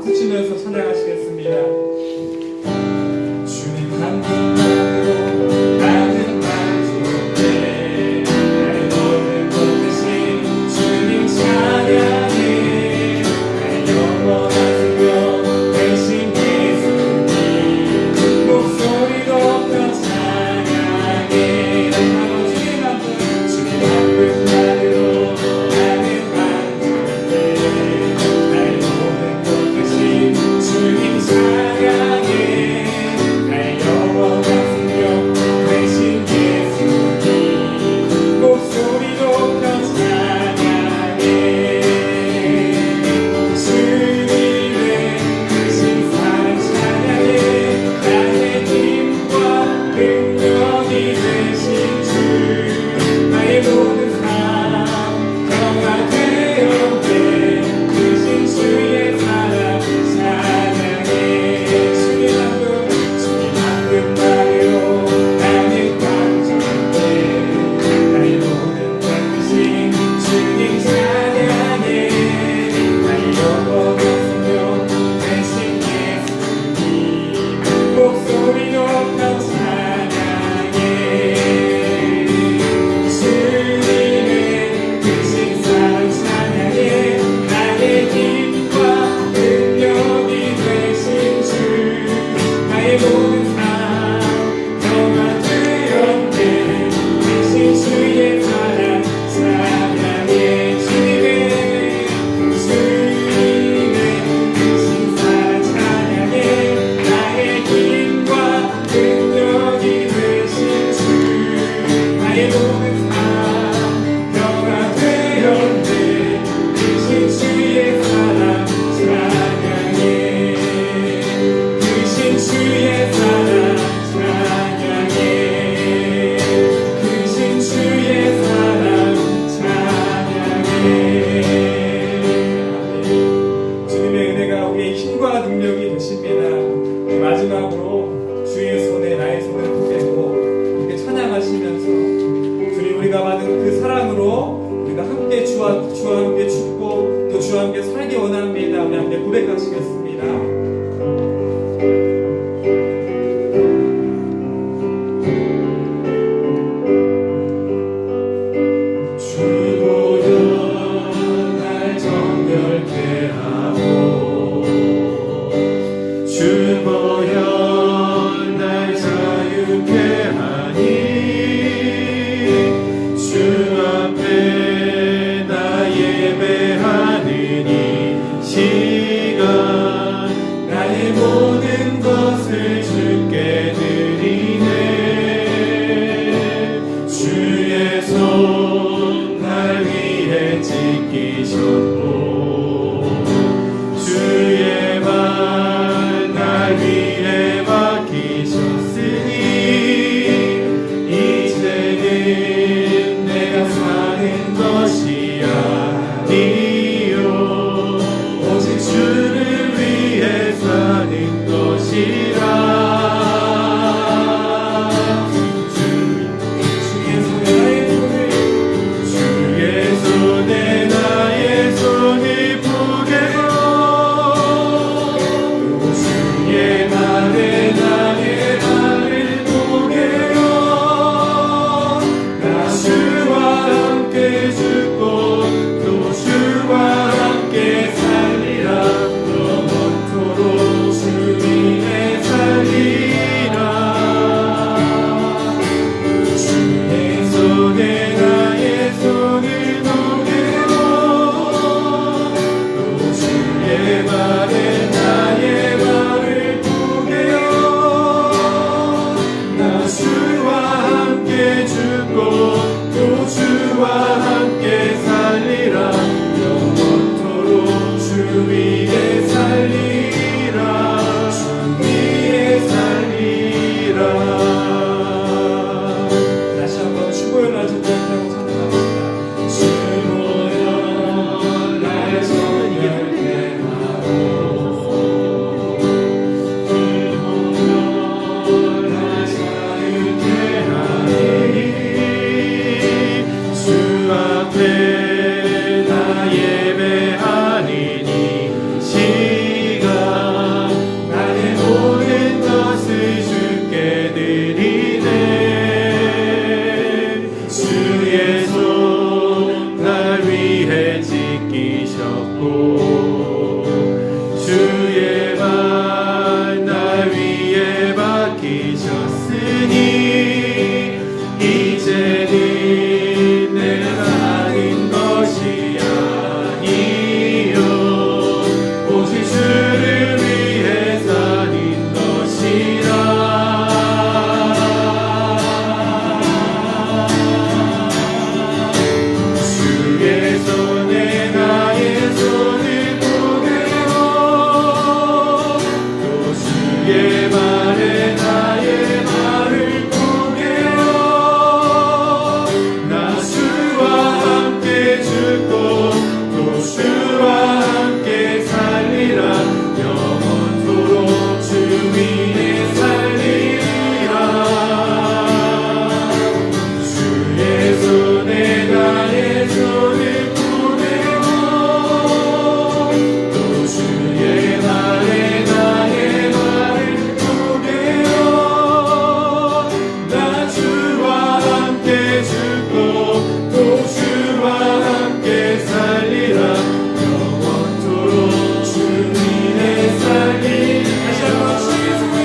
박수 치면서 찬양하시겠습니다. 주님 한 분만으로 나는 만족해. 나의 모든 것 대신 주님 찬양해. 나의 영원한 생명 대신 예수님 목소리 높여 찬양해. 주님 한 분만으로 나는 만족해. 나의 모든 것 대신 주님 찬양해. 나의 영원한 생명 되신 예수님 목소리 높여 찬양해. 주님의 크신 사랑 찬양해. 나의 힘과 능력이 되신 주 나의 모든 삶 평화 되었네. 크신 주의 사랑 찬양해. 주님 한 분만으로 나는 만족해. 나의 모든 것 되신 주님 찬양해. 나의 영원한 생명 되신 예수님 목소리 높여 찬양해. 주님의 크신 사랑 찬양해. 나의 힘과 능력이 되신 주 나의 모든 삶 평화 되었네. 되신 주의 사랑 찬양해. 주님의 크신 사랑 찬양해. 나의 힘과 능력이 되신 주 나의 모든 삶 평화 되었네. 되신 주의 사랑 찬양해. 크신 주의 사랑 찬양해. 크신 주의 사랑 찬양해. 주님의 은혜가 우리의 힘과 능력이 되십니다. 마지막으로 주의 손에 나의 손을 붙들고 함께 찬양하시면서 주님 우리가 받은 그 사랑으로 우리가 함께 주와 함께 죽고 또 주와 함께 살기 원합니다. 우리 함께 고백하시겠습니다. 주 보여 날 정결케 하고 주 보여 날 자유케 하니 주 앞에 나 예배하는 이 시간 주셨고 주의 말 나 위에 맡기셨으니 이제는 내가 사는 것이 아니요 오직 주를 위해 사는 것이라. 주의 손에 나의 손을 보내고 또 주의 말에 나의 말을 보내어 나 주와 함께 죽고 또 주와 함께 살리라. 영원토록 주 위에 살리라. 주의 손에 나의 손을 보내고 또 주의 말에 나의 말을 보내어 나 주와 함께 죽고 또 주와 함께 살리라. 영원토록 주 위에 살리라. 다시 한번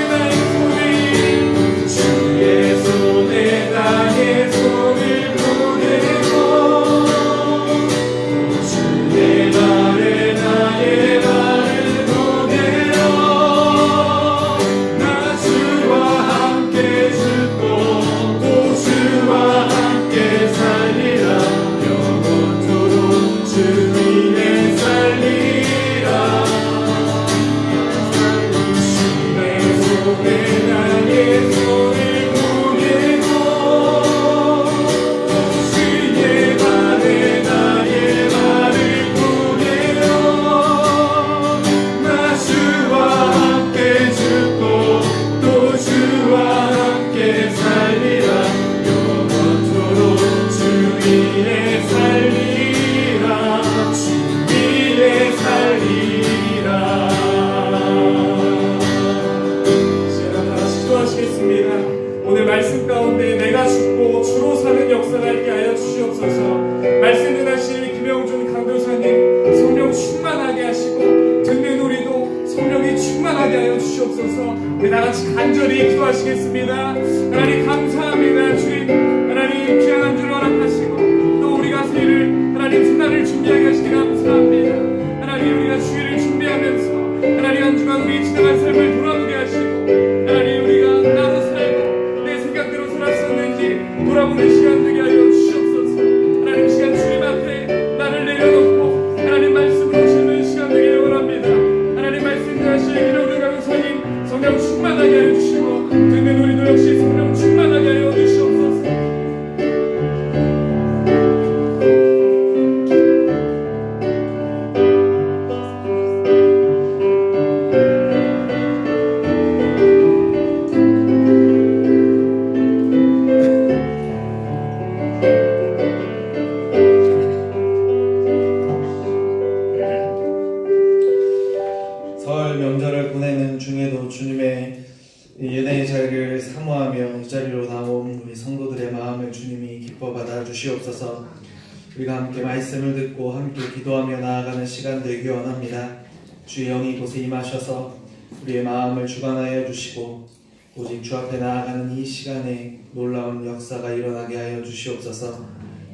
주의 손에 나의 손을 보내고 또 주의 말에 나의 말을 보내어 나 주와 함께 죽고 또 주와 함께 살리라. 영원토록 주 위에 살리라. 주의 손에 나의 손을 보내고 또 주의 말에 나의 말을 보내어 나 주와 함께 죽고 또 주와 함께 살리라. 영원토록 주 위에 살리라. 주 위에 살리라. 시간 다 같이 기도하시겠습니다. 오늘 말씀 가운데 내가 죽고 주로 사는 역사가 있게 하여 주시옵소서. 말씀 전하신 김영준 강도사님 성령 충만하게 하시고 듣는 우리도 성령이 충만하게 하여 주시옵소서. 우리 다 같이 간절히 기도하시겠습니다. 하나님 감사합니다. 주님 하나님 귀한 한 줄 허락하시고 또 우리가 새해를 하나님 새날을 준비하게 하시니 감사합니다. 하나님 우리가 주일을 준비하면서 하나님 한 주간 우리 지나간 삶을 돌아보게 하시고 하나님 우리가 나로 살고 내 생각대로 살았었는지 돌아보는 시간 되게 하여 주시옵소서. 하나님 시간 주님 앞에 나를 내려놓고 하나님 말씀으로 채우는 시간 되기를 원합니다. 하나님 말씀 하신 김영준 강사님 성령 충만하게 하여 주시고 듣는 우리도 역시 성령 충만하게 하여 주시옵소서. 설 명절을 보내는 중에도 주님의 예배의 자리를 사모하며 이 자리로 나온 우리 성도들의 마음을 주님이 기뻐 받아 주시옵소서. 우리가 함께 말씀을 듣고 함께 기도하며 나아가는 시간 되기 원합니다. 주의 영이 이곳에 임하셔서 우리의 마음을 주관하여 주시고 오직 주 앞에 나아가는 이 시간에 놀라운 역사가 일어나게 하여 주시옵소서.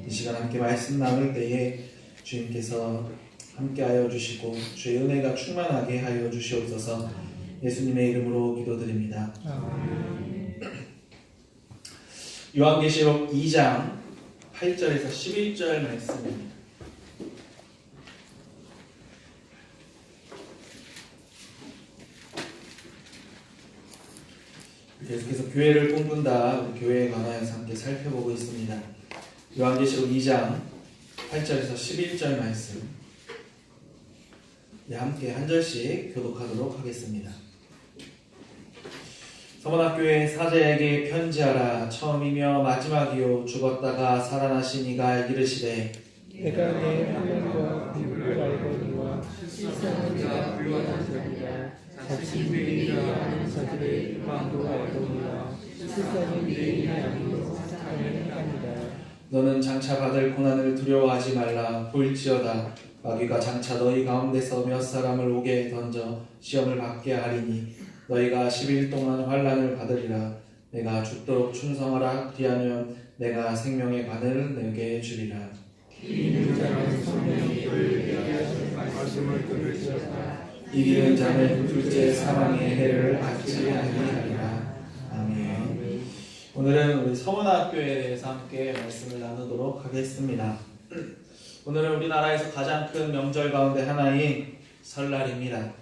이 시간 함께 말씀 나눌 때에 주님께서 함께하여 주시고 주의 은혜가 충만하게 하여 주시옵소서. 예수님의 이름으로 기도드립니다. 요한계시록 2장 8절에서 11절 말씀입니다. 계속해서 교회를 꿈꾼다, 우리 교회에 관하여서 함께 살펴보고 있습니다. 요한계시록 2장 8절에서 11절 말씀, 함께 한 절씩 교독하도록 하겠습니다. 서문학교의 사제에게 편지하라. 처음이며 마지막이요 죽었다가 살아나신 이가 이르시되 내가 내 화면과 비밀을 알거니와 실상은 내가 불완하시리라. 자신들이 하는 자들의 마음도 알거니와 실상은 내인이 아니요 사탄을 행합니다. 너는 장차 받을 고난을 두려워하지 말라. 볼지어다 마귀가 장차 너희 가운데서 몇 사람을 옥에 던져 시험을 받게 하리니 너희가 10일 동안 환난을 받으리라. 내가 죽도록 충성하라. 그리하면 내가 생명의 관을 내게 주리라. 이기는 자는 성령이 그를 위하여 말씀을 들을지어다. 이기는 자는 둘째 사망의 해를 받지 아니하리라. 아멘. 오늘은 우리 서문학교에 대해서 함께 말씀을 나누도록 하겠습니다. 오늘은 우리나라에서 가장 큰 명절 가운데 하나인 설날입니다.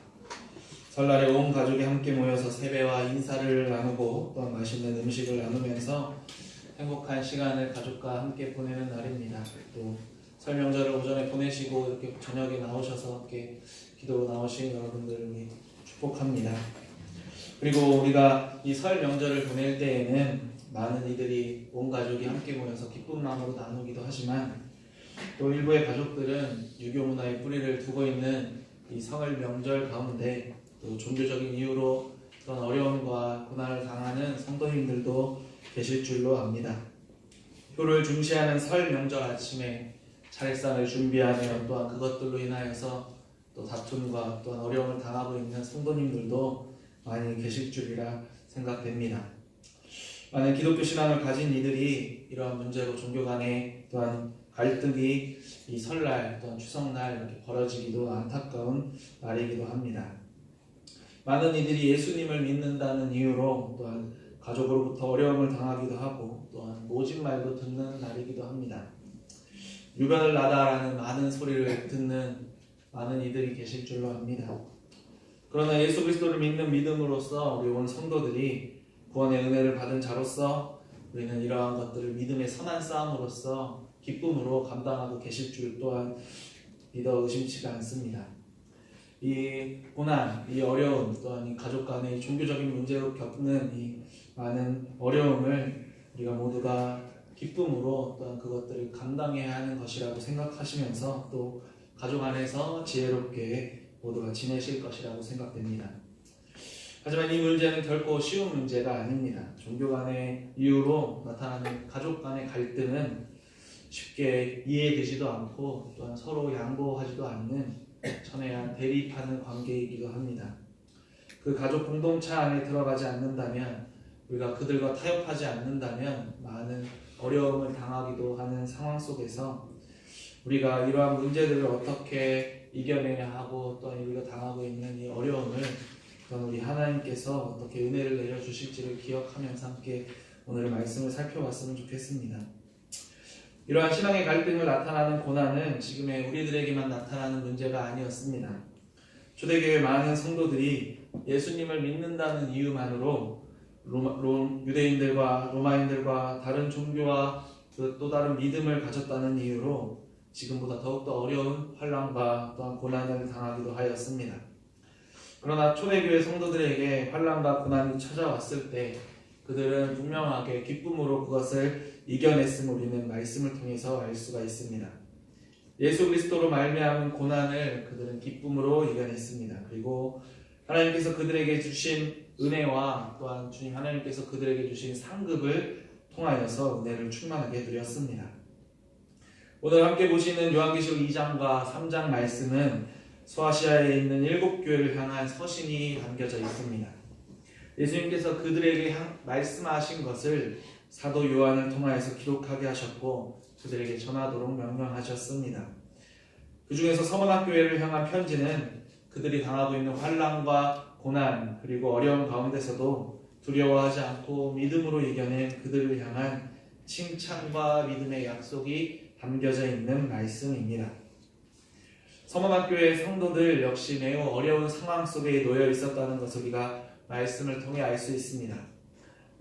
설날에 온 가족이 함께 모여서 세배와 인사를 나누고 또한 맛있는 음식을 나누면서 행복한 시간을 가족과 함께 보내는 날입니다. 또 설 명절을 오전에 보내시고 이렇게 저녁에 나오셔서 함께 기도로 나오신 여러분들을 축복합니다. 그리고 우리가 이 설 명절을 보낼 때에는 많은 이들이 온 가족이 함께 모여서 기쁜 마음으로 나누기도 하지만 또 일부의 가족들은 유교 문화의 뿌리를 두고 있는 이 설 명절 가운데 또 종교적인 이유로 그런 어려움과 고난을 당하는 성도님들도 계실 줄로 압니다. 효를 중시하는 설 명절 아침에 차례상을 준비하며 또한 그것들로 인하여서 또 다툼과 또한 어려움을 당하고 있는 성도님들도 많이 계실 줄이라 생각됩니다. 많은 기독교 신앙을 가진 이들이 이러한 문제로 종교 간에 또한 갈등이 이 설날 또한 추석날 이렇게 벌어지기도 안타까운 날이기도 합니다. 많은 이들이 예수님을 믿는다는 이유로 또한 가족으로부터 어려움을 당하기도 하고 또한 모진 말도 듣는 날이기도 합니다. 유별을 나다라는 많은 소리를 듣는 많은 이들이 계실 줄로 압니다. 그러나 예수 그리스도를 믿는 믿음으로써 우리 온 성도들이 구원의 은혜를 받은 자로서 우리는 이러한 것들을 믿음의 선한 싸움으로써 기쁨으로 감당하고 계실 줄 또한 믿어 의심치가 않습니다. 이 고난, 이 어려움, 또한 이 가족 간의 종교적인 문제로 겪는 이 많은 어려움을 우리가 모두가 기쁨으로 또한 그것들을 감당해야 하는 것이라고 생각하시면서 또 가족 안에서 지혜롭게 모두가 지내실 것이라고 생각됩니다. 하지만 이 문제는 결코 쉬운 문제가 아닙니다. 종교 간의 이유로 나타나는 가족 간의 갈등은 쉽게 이해되지도 않고 또한 서로 양보하지도 않는 첨예한 대립하는 관계이기도 합니다. 그 가족 공동체 안에 들어가지 않는다면 우리가 그들과 타협하지 않는다면 많은 어려움을 당하기도 하는 상황 속에서 우리가 이러한 문제들을 어떻게 이겨내야 하고 또 우리가 당하고 있는 이 어려움을 우리 하나님께서 어떻게 은혜를 내려주실지를 기억하면서 함께 오늘의 말씀을 살펴봤으면 좋겠습니다. 이러한 신앙의 갈등을 나타나는 고난은 지금의 우리들에게만 나타나는 문제가 아니었습니다. 초대교회 많은 성도들이 예수님을 믿는다는 이유만으로 유대인들과 로마인들과 다른 종교와 또 다른 믿음을 가졌다는 이유로 지금보다 더욱더 어려운 환난과 또한 고난을 당하기도 하였습니다. 그러나 초대교회 성도들에게 환난과 고난이 찾아왔을 때 그들은 분명하게 기쁨으로 그것을 이겨냈음을 우리는 말씀을 통해서 알 수가 있습니다. 예수 그리스도로 말미암은 고난을 그들은 기쁨으로 이겨냈습니다. 그리고 하나님께서 그들에게 주신 은혜와 또한 주님 하나님께서 그들에게 주신 상급을 통하여서 은혜를 충만하게 누렸습니다. 오늘 함께 보시는 요한계시록 2장과 3장 말씀은 소아시아에 있는 7교회를 향한 서신이 담겨져 있습니다. 예수님께서 그들에게 말씀하신 것을 사도 요한을 통하여서 기록하게 하셨고 그들에게 전하도록 명령하셨습니다. 그 중에서 서문학교회를 향한 편지는 그들이 당하고 있는 환난과 고난 그리고 어려움 가운데서도 두려워하지 않고 믿음으로 이겨낸 그들을 향한 칭찬과 믿음의 약속이 담겨져 있는 말씀입니다. 서문학교의 성도들 역시 매우 어려운 상황 속에 놓여 있었다는 것을 우리가 말씀을 통해 알 수 있습니다.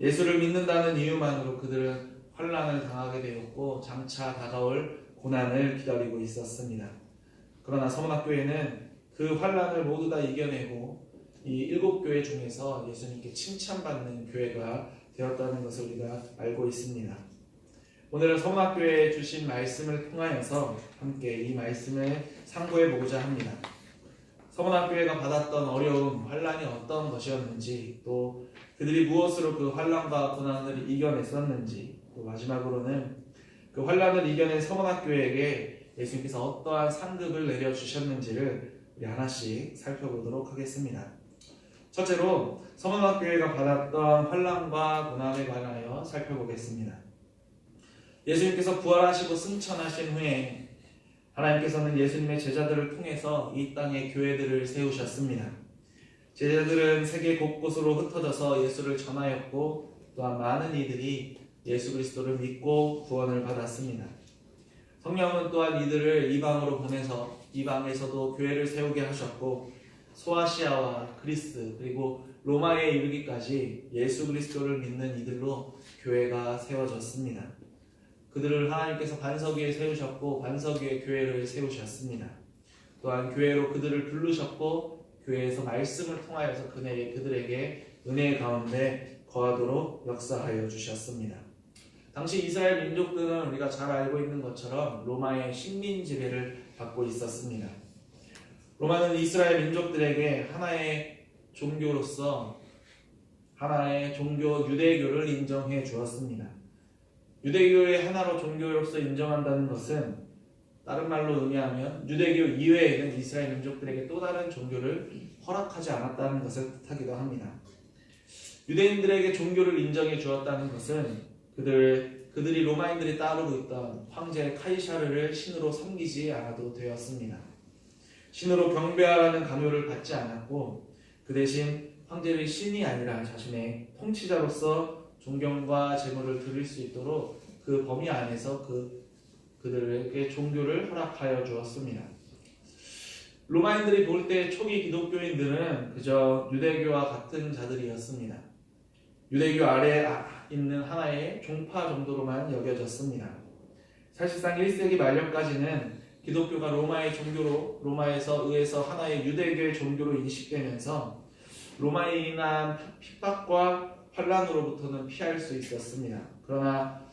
예수를 믿는다는 이유만으로 그들은 환난을 당하게 되었고 장차 다가올 고난을 기다리고 있었습니다. 그러나 서문학교회는 그 환난을 모두 다 이겨내고 이 7교회 중에서 예수님께 칭찬받는 교회가 되었다는 것을 우리가 알고 있습니다. 오늘은 서문학교회에 주신 말씀을 통하여서 함께 이 말씀을 상고해 보고자 합니다. 서문학교회가 받았던 어려움, 환난이 어떤 것이었는지 또 그들이 무엇으로 그 환난과 고난을 이겨냈었는지 또 마지막으로는 그 환난을 이겨낸 서문학교회에게 예수님께서 어떠한 상급을 내려주셨는지를 우리 하나씩 살펴보도록 하겠습니다. 첫째로 서문학교회가 받았던 환난과 고난에 관하여 살펴보겠습니다. 예수님께서 부활하시고 승천하신 후에 하나님께서는 예수님의 제자들을 통해서 이 땅에 교회들을 세우셨습니다. 제자들은 세계 곳곳으로 흩어져서 예수를 전하였고 또한 많은 이들이 예수 그리스도를 믿고 구원을 받았습니다. 성령은 또한 이들을 이방으로 보내서 이방에서도 교회를 세우게 하셨고 소아시아와 그리스 그리고 로마에 이르기까지 예수 그리스도를 믿는 이들로 교회가 세워졌습니다. 그들을 하나님께서 반석 위에 세우셨고 반석 위에 교회를 세우셨습니다. 또한 교회로 그들을 부르셨고 교회에서 말씀을 통하여서 그들에게 은혜 가운데 거하도록 역사하여 주셨습니다. 당시 이스라엘 민족들은 우리가 잘 알고 있는 것처럼 로마의 식민 지배를 받고 있었습니다. 로마는 이스라엘 민족들에게 하나의 종교로서 하나의 종교 유대교를 인정해 주었습니다. 유대교의 하나로 종교로서 인정한다는 것은 다른 말로 의미하면 유대교 이외에는 이스라엘 민족들에게 또 다른 종교를 허락하지 않았다는 것을 뜻하기도 합니다. 유대인들에게 종교를 인정해 주었다는 것은 그들이 로마인들이 따르고 있던 황제 카이사르를 신으로 섬기지 않아도 되었습니다. 신으로 경배하라는 강요를 받지 않았고 그 대신 황제의 신이 아니라 자신의 통치자로서 존경과 제물을 드릴 수 있도록 그 범위 안에서 그들에게 종교를 허락하여 주었습니다. 로마인들이 볼 때 초기 기독교인들은 그저 유대교와 같은 자들이었습니다. 유대교 아래에 있는 하나의 종파 정도로만 여겨졌습니다. 사실상 1세기 말년까지는 기독교가 로마의 종교로 로마에서 의해서 하나의 유대교의 종교로 인식되면서 로마에 인한 핍박과 환란으로부터는 피할 수 있었습니다. 그러나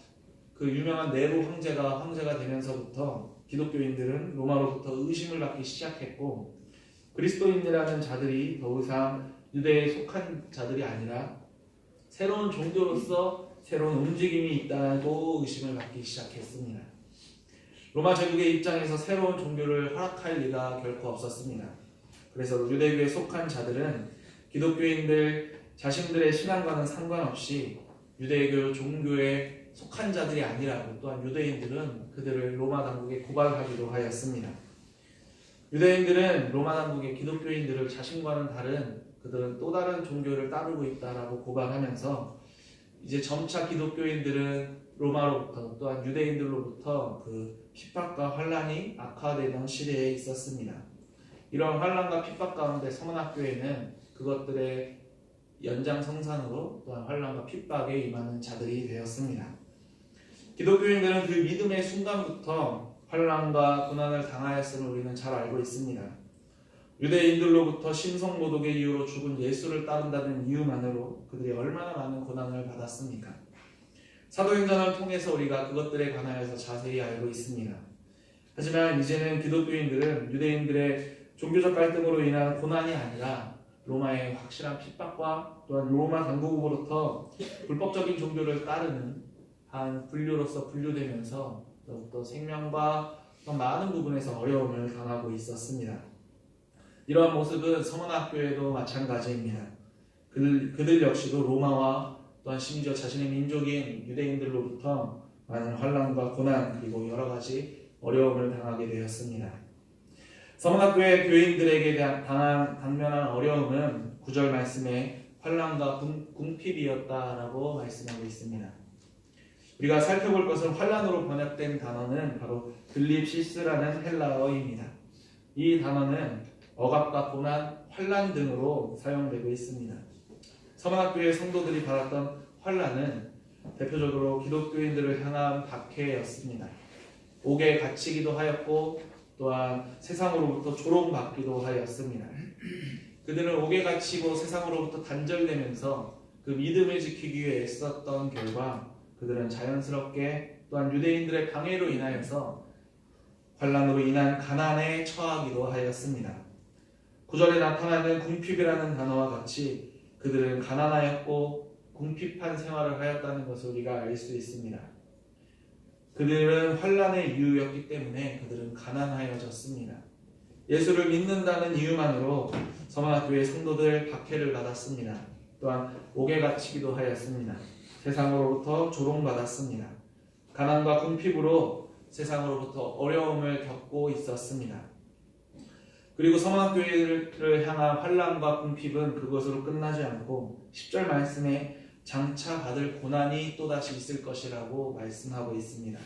그 유명한 네로 황제가 되면서부터 기독교인들은 로마로부터 의심을 받기 시작했고 그리스도인이라는 자들이 더 이상 유대에 속한 자들이 아니라 새로운 종교로서 새로운 움직임이 있다고 의심을 받기 시작했습니다. 로마 제국의 입장에서 새로운 종교를 허락할 리가 결코 없었습니다. 그래서 유대교에 속한 자들은 기독교인들 자신들의 신앙과는 상관없이 유대교 종교에 속한 자들이 아니라고 또한 유대인들은 그들을 로마 당국에 고발하기도 하였습니다. 유대인들은 로마 당국의 기독교인들을 자신과는 다른 그들은 또 다른 종교를 따르고 있다라고 고발하면서 이제 점차 기독교인들은 로마로부터 또한 유대인들로부터 그 핍박과 환란이 악화되던 시대에 있었습니다. 이런 환란과 핍박 가운데 서문학교에는 그것들의 연장성산으로 또한 환란과 핍박에 임하는 자들이 되었습니다. 기독교인들은 그 믿음의 순간부터 환란과 고난을 당하였음을 우리는 잘 알고 있습니다. 유대인들로부터 신성모독의 이유로 죽은 예수를 따른다는 이유만으로 그들이 얼마나 많은 고난을 받았습니까? 사도행전을 통해서 우리가 그것들에 관하여서 자세히 알고 있습니다. 하지만 이제는 기독교인들은 유대인들의 종교적 갈등으로 인한 고난이 아니라 로마의 확실한 핍박과 또한 로마 당국으로부터 불법적인 종교를 따르는 한 분류로서 분류되면서 더욱더 생명과 많은 부분에서 어려움을 당하고 있었습니다. 이러한 모습은 서문학교에도 마찬가지입니다. 그들 역시도 로마와 또한 심지어 자신의 민족인 유대인들로부터 많은 환난과 고난 그리고 여러 가지 어려움을 당하게 되었습니다. 서문학교의 교인들에게 당면한 어려움은 9절 말씀에 환난과 궁핍이었다라고 말씀하고 있습니다. 우리가 살펴볼 것은 환난으로 번역된 단어는 바로 글립시스라는 헬라어입니다. 이 단어는 억압과 고난, 환난 등으로 사용되고 있습니다. 서문학교의 성도들이 받았던 환난은 대표적으로 기독교인들을 향한 박해였습니다. 옥에 갇히기도 하였고 또한 세상으로부터 조롱받기도 하였습니다. 그들은 옥에 갇히고 세상으로부터 단절되면서 그 믿음을 지키기 위해 애썼던 결과 그들은 자연스럽게 또한 유대인들의 방해로 인하여서 환난으로 인한 가난에 처하기도 하였습니다. 9절에 나타나는 궁핍이라는 단어와 같이 그들은 가난하였고 궁핍한 생활을 하였다는 것을 우리가 알 수 있습니다. 그들은 환난의 이유였기 때문에 그들은 가난하여졌습니다. 예수를 믿는다는 이유만으로 서머나교회 성도들 박해를 받았습니다. 또한 옥에 갇히기도 하였습니다. 세상으로부터 조롱받았습니다. 가난과 궁핍으로 세상으로부터 어려움을 겪고 있었습니다. 그리고 서머나교회를 향한 환난과 궁핍은 그것으로 끝나지 않고 10절 말씀에 장차 받을 고난이 또다시 있을 것이라고 말씀하고 있습니다.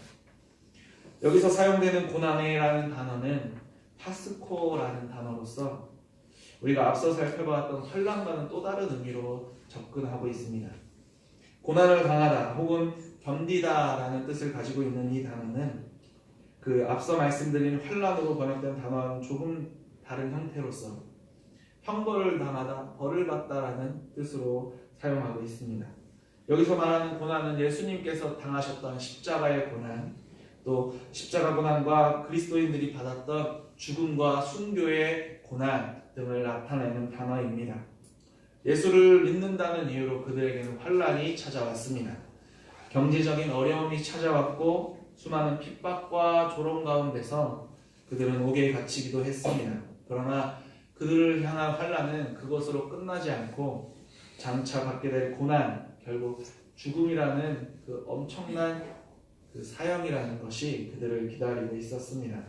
여기서 사용되는 고난이라는 단어는 파스코라는 단어로서 우리가 앞서 살펴봤던 환난과는 또 다른 의미로 접근하고 있습니다. 고난을 당하다 혹은 견디다라는 뜻을 가지고 있는 이 단어는 그 앞서 말씀드린 환난으로 번역된 단어와는 조금 다른 형태로서 형벌을 당하다, 벌을 받다라는 뜻으로 사용하고 있습니다. 여기서 말하는 고난은 예수님께서 당하셨던 십자가의 고난, 또 십자가 고난과 그리스도인들이 받았던 죽음과 순교의 고난 등을 나타내는 단어입니다. 예수를 믿는다는 이유로 그들에게는 환난이 찾아왔습니다. 경제적인 어려움이 찾아왔고 수많은 핍박과 조롱 가운데서 그들은 옥에 갇히기도 했습니다. 그러나 그들을 향한 환난은 그것으로 끝나지 않고 장차 받게 될 고난, 결국 죽음이라는 그 엄청난 그 사형이라는 것이 그들을 기다리고 있었습니다.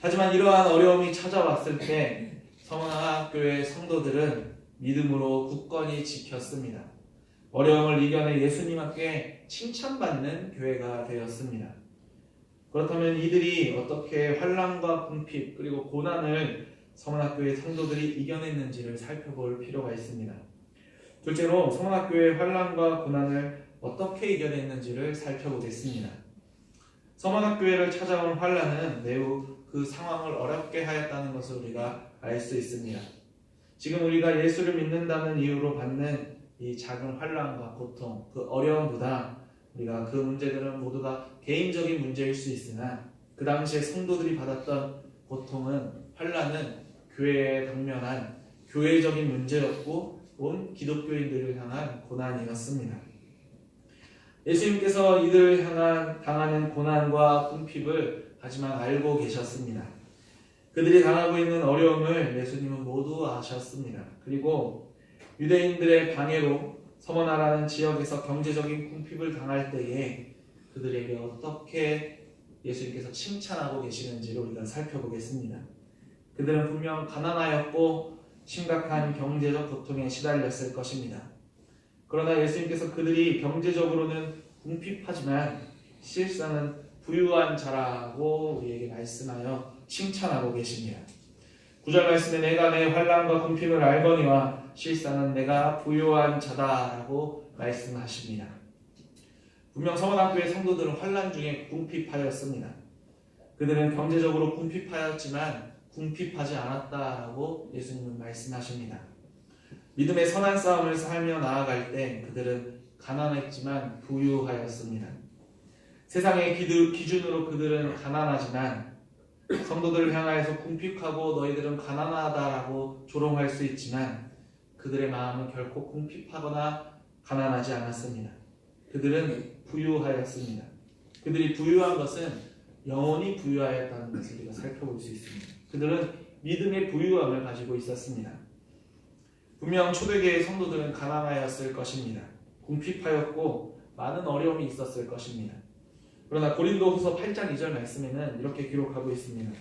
하지만 이러한 어려움이 찾아왔을 때 서머나교회 성도들은 믿음으로 굳건히 지켰습니다. 어려움을 이겨내 예수님 앞에 칭찬받는 교회가 되었습니다. 그렇다면 이들이 어떻게 환난과 궁핍 그리고 고난을 서머나교회 성도들이 이겨냈는지를 살펴볼 필요가 있습니다. 둘째로 서머나교회의 환난과 고난을 어떻게 이겨냈는지를 살펴보겠습니다. 서머나교회를 찾아온 환난은 매우 그 상황을 어렵게 하였다는 것을 우리가 알 수 있습니다. 지금 우리가 예수를 믿는다는 이유로 받는 이 작은 환난과 고통, 그 어려움보다 우리가 그 문제들은 모두가 개인적인 문제일 수 있으나 그 당시에 성도들이 받았던 고통은, 환난은 교회에 당면한 교회적인 문제였고 온 기독교인들을 향한 고난이었습니다. 예수님께서 이들을 향한 당하는 고난과 궁핍을 하지만 알고 계셨습니다. 그들이 당하고 있는 어려움을 예수님은 모두 아셨습니다. 그리고 유대인들의 방해로 서머나라는 지역에서 경제적인 궁핍을 당할 때에 그들에게 어떻게 예수님께서 칭찬하고 계시는지를 우리가 살펴보겠습니다. 그들은 분명 가난하였고 심각한 경제적 고통에 시달렸을 것입니다. 그러나 예수님께서 그들이 경제적으로는 궁핍하지만 실상은 부유한 자라고 우리에게 말씀하여 칭찬하고 계십니다. 9절 말씀에 내가 내 환난과 궁핍을 알거니와 실상은 내가 부유한 자다라고 말씀하십니다. 분명 서머나교회 성도들은 환난 중에 궁핍하였습니다. 그들은 경제적으로 궁핍하였지만 궁핍하지 않았다라고 예수님은 말씀하십니다. 믿음의 선한 싸움을 살며 나아갈 때 그들은 가난했지만 부유하였습니다. 세상의 기준으로 그들은 가난하지만 성도들을 향하여서 궁핍하고 너희들은 가난하다라고 조롱할 수 있지만 그들의 마음은 결코 궁핍하거나 가난하지 않았습니다. 그들은 부유하였습니다. 그들이 부유한 것은 영원히 부유하였다는 것을 우리가 살펴볼 수 있습니다. 그들은 믿음의 부유함을 가지고 있었습니다. 분명 초대교회의 성도들은 가난하였을 것입니다. 궁핍하였고 많은 어려움이 있었을 것입니다. 그러나 고린도후서 8장 2절 말씀에는 이렇게 기록하고 있습니다.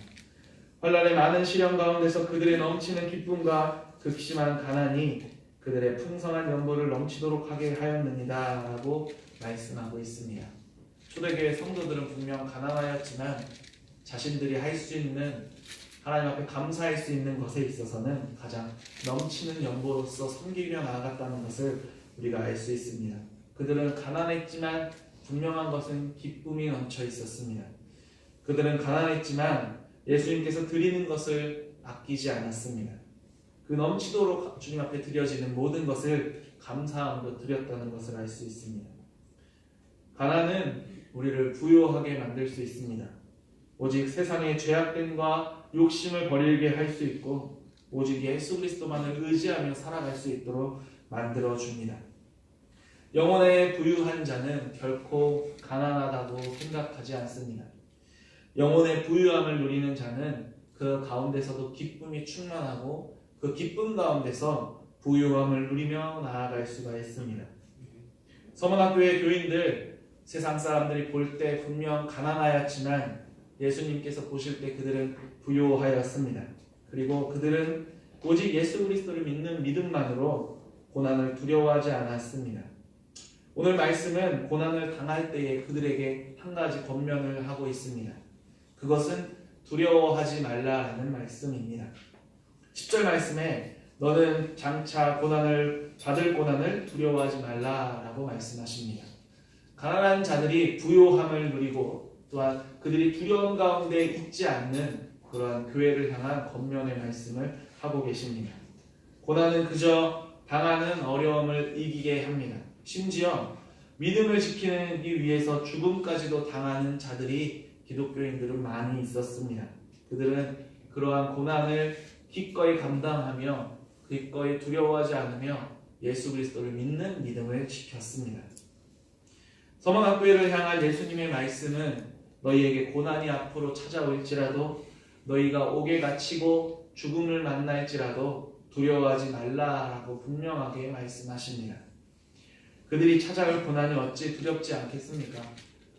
환난의 많은 시련 가운데서 그들의 넘치는 기쁨과 극심한 가난이 그들의 풍성한 연보를 넘치도록 하게 하였느니라 라고 말씀하고 있습니다. 초대교회 성도들은 분명 가난하였지만 자신들이 할 수 있는, 하나님 앞에 감사할 수 있는 것에 있어서는 가장 넘치는 연보로서 섬기며 나아갔다는 것을 우리가 알 수 있습니다. 그들은 가난했지만 분명한 것은 기쁨이 넘쳐 있었습니다. 그들은 가난했지만 예수님께서 드리는 것을 아끼지 않았습니다. 그 넘치도록 주님 앞에 드려지는 모든 것을 감사함으로 드렸다는 것을 알 수 있습니다. 가난은 우리를 부유하게 만들 수 있습니다. 오직 세상의 죄악됨과 욕심을 버리게 할 수 있고 오직 예수 그리스도만을 의지하며 살아갈 수 있도록 만들어줍니다. 영혼에 부유한 자는 결코 가난하다고 생각하지 않습니다. 영혼의 부유함을 누리는 자는 그 가운데서도 기쁨이 충만하고 그 기쁨 가운데서 부유함을 누리며 나아갈 수가 있습니다. 서문학교의 교인들, 세상 사람들이 볼 때 분명 가난하였지만 예수님께서 보실 때 그들은 부유하였습니다. 그리고 그들은 오직 예수 그리스도를 믿는 믿음만으로 고난을 두려워하지 않았습니다. 오늘 말씀은 고난을 당할 때에 그들에게 한 가지 권면을 하고 있습니다. 그것은 두려워하지 말라라는 말씀입니다. 10절 말씀에 너는 장차 받을 고난을 두려워하지 말라라고 말씀하십니다. 가난한 자들이 부요함을 누리고 또한 그들이 두려움 가운데 있지 않는 그러한 교회를 향한 권면의 말씀을 하고 계십니다. 고난은 그저 당하는 어려움을 이기게 합니다. 심지어 믿음을 지키기 위해서 죽음까지도 당하는 자들이 기독교인들은 많이 있었습니다. 그들은 그러한 고난을 기꺼이 감당하며 기꺼이 두려워하지 않으며 예수 그리스도를 믿는 믿음을 지켰습니다. 서문학교회를 향한 예수님의 말씀은 너희에게 고난이 앞으로 찾아올지라도 너희가 옥에 갇히고 죽음을 만날지라도 두려워하지 말라라고 분명하게 말씀하십니다. 그들이 찾아올 고난이 어찌 두렵지 않겠습니까?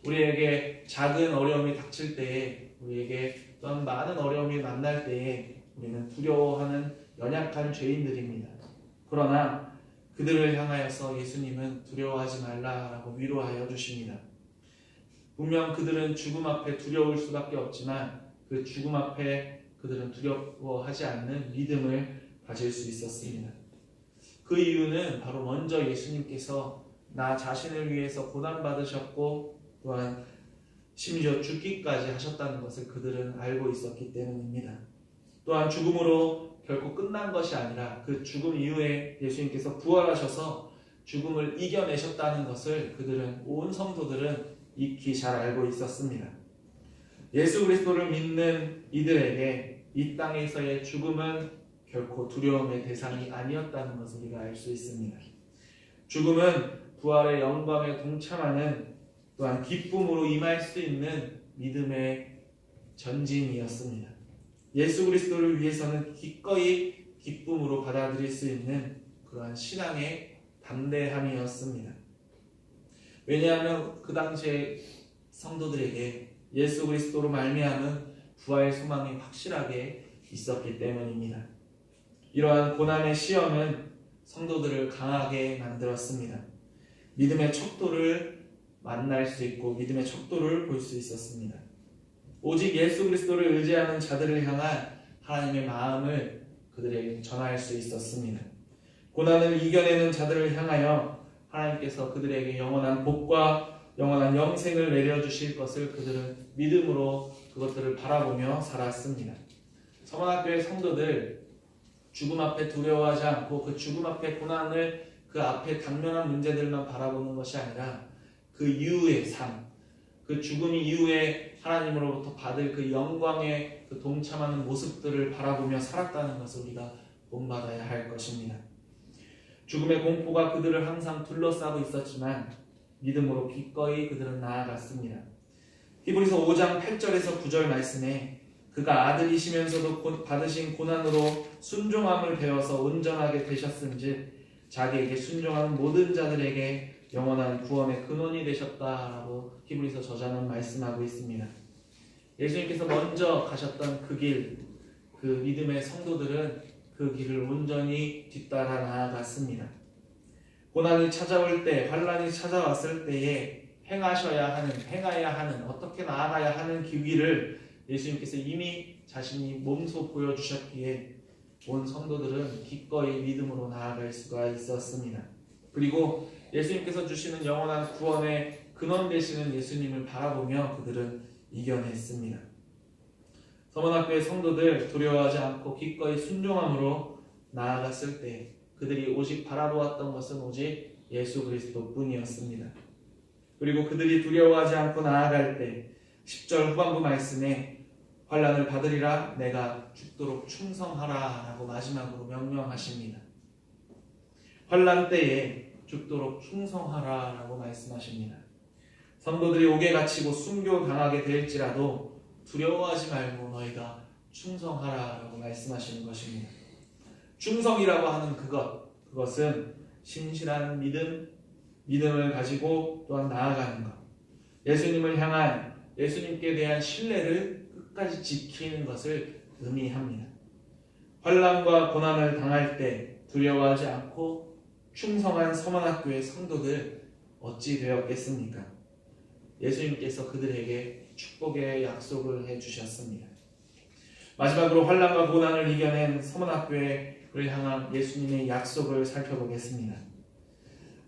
우리에게 작은 어려움이 닥칠 때에 우리에게 또한 많은 어려움이 만날 때에 우리는 두려워하는 연약한 죄인들입니다. 그러나 그들을 향하여서 예수님은 두려워하지 말라라고 위로하여 주십니다. 분명 그들은 죽음 앞에 두려울 수밖에 없지만 그 죽음 앞에 그들은 두려워하지 않는 믿음을 가질 수 있었습니다. 그 이유는 바로 먼저 예수님께서 나 자신을 위해서 고난받으셨고 또한 심지어 죽기까지 하셨다는 것을 그들은 알고 있었기 때문입니다. 또한 죽음으로 결코 끝난 것이 아니라 그 죽음 이후에 예수님께서 부활하셔서 죽음을 이겨내셨다는 것을 온 성도들은 익히 잘 알고 있었습니다. 예수 그리스도를 믿는 이들에게 이 땅에서의 죽음은 결코 두려움의 대상이 아니었다는 것을 우리가 알 수 있습니다. 죽음은 부활의 영광에 동참하는 또한 기쁨으로 임할 수 있는 믿음의 전진이었습니다. 예수 그리스도를 위해서는 기꺼이 기쁨으로 받아들일 수 있는 그러한 신앙의 담대함이었습니다. 왜냐하면 그 당시에 성도들에게 예수 그리스도로 말미암은 부활 소망이 확실하게 있었기 때문입니다. 이러한 고난의 시험은 성도들을 강하게 만들었습니다. 믿음의 척도를 만날 수 있고 믿음의 척도를 볼 수 있었습니다. 오직 예수 그리스도를 의지하는 자들을 향한 하나님의 마음을 그들에게 전할 수 있었습니다. 고난을 이겨내는 자들을 향하여 하나님께서 그들에게 영원한 복과 영원한 영생을 내려주실 것을 그들은 믿음으로 그것들을 바라보며 살았습니다. 서문학교의 성도들 죽음 앞에 두려워하지 않고 그 죽음 앞에 고난을 그 앞에 당면한 문제들만 바라보는 것이 아니라 그 이후의 삶, 그 죽음 이후에 하나님으로부터 받을 그 영광에 그 동참하는 모습들을 바라보며 살았다는 것을 우리가 본받아야 할 것입니다. 죽음의 공포가 그들을 항상 둘러싸고 있었지만 믿음으로 기꺼이 그들은 나아갔습니다. 히브리서 5장 8절에서 9절 말씀에 그가 아들이시면서도 받으신 고난으로 순종함을 배워서 온전하게 되셨은즉 자기에게 순종하는 모든 자들에게 영원한 구원의 근원이 되셨다라고 히브리서 저자는 말씀하고 있습니다. 예수님께서 먼저 가셨던 그 길, 그 믿음의 성도들은 그 길을 온전히 뒤따라 나아갔습니다. 고난이 찾아올 때, 환난이 찾아왔을 때에 행해야 하는, 어떻게 나아가야 하는 길을 예수님께서 이미 자신이 몸소 보여주셨기에 온 성도들은 기꺼이 믿음으로 나아갈 수가 있었습니다. 그리고 예수님께서 주시는 영원한 구원의 근원 되시는 예수님을 바라보며 그들은 이겨냈습니다. 서문학교의 성도들 두려워하지 않고 기꺼이 순종함으로 나아갔을 때 그들이 오직 바라보았던 것은 오직 예수 그리스도뿐이었습니다. 그리고 그들이 두려워하지 않고 나아갈 때 10절 후반부 말씀에 환난을 받으리라 내가 죽도록 충성하라 라고 마지막으로 명령하십니다. 환난 때에 죽도록 충성하라라고 말씀하십니다. 성도들이 옥에 갇히고 순교당하게 될지라도 두려워하지 말고 너희가 충성하라라고 말씀하시는 것입니다. 충성이라고 하는 그것은 신실한 믿음을 가지고 또한 나아가는 것, 예수님을 향한 예수님께 대한 신뢰를 끝까지 지키는 것을 의미합니다. 환난과 고난을 당할 때 두려워하지 않고 충성한 서문학교의 성도들 어찌 되었겠습니까? 예수님께서 그들에게 축복의 약속을 해주셨습니다. 마지막으로 환난과 고난을 이겨낸 서문학교회를 향한 예수님의 약속을 살펴보겠습니다.